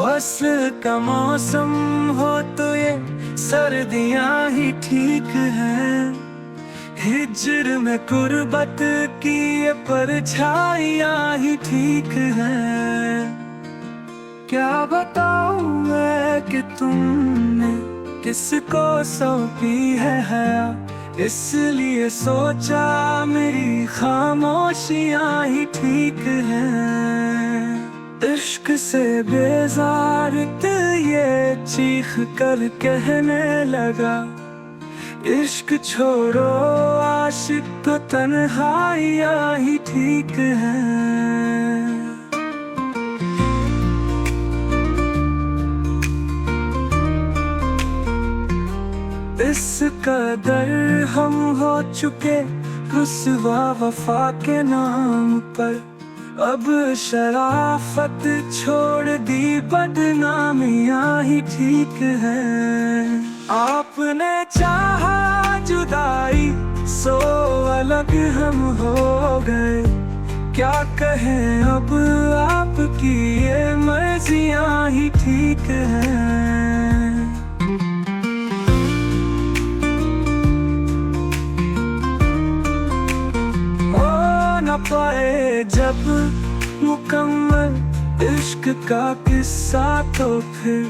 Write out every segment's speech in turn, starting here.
फसल का मौसम हो तो ये सर्दियाँ ही ठीक है। हिज्र में कुर्बत की ये परछाइयाँ ही ठीक है। क्या बताऊं मैं कि तुमने किसको सौंपी है हया, इसलिए सोचा मेरी खामोशियाँ ही ठीक है। इश्क से बेजार ये चीख कर कहने लगा, इश्क छोड़ो आशिक तो तन्हाइयाँ ही ठीक है। इस कदर हम हो चुके रुसवा वफा के नाम पर, अब शराफत छोड़ दी बदनामियाँ ही ठीक है। आपने चाहा जुदाई सो अलग हम हो गए, क्या कहें अब आपकी ये मर्जियाँ ही ठीक है। पाए जब मुकम्मल इश्क का किस्सा तो फिर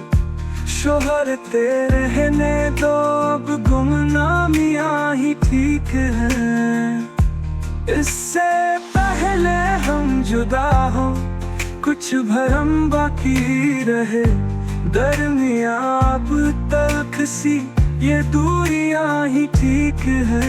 शोहरते रहने दो, अब गुमनामियाँ ही ठीक है। इससे पहले हम जुदा हो कुछ भरम बाकी रहे, दरमियाँ अब तल्ख सी ये दूरियाँ ही ठीक है।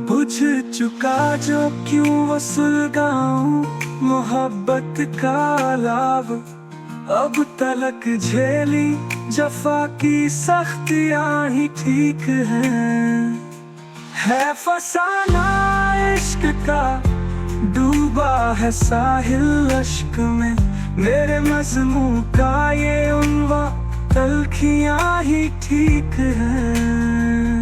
बुझ चुका जो क्यों वो सुलगाऊं मोहब्बत का लाभ, अब तलक झेली जफा की सख्तियाँ ही ठीक है फसाना इश्क का डूबा है साहिल अश्क में, मेरे मजमू का ये उन्वा तलखियाँ ही ठीक है।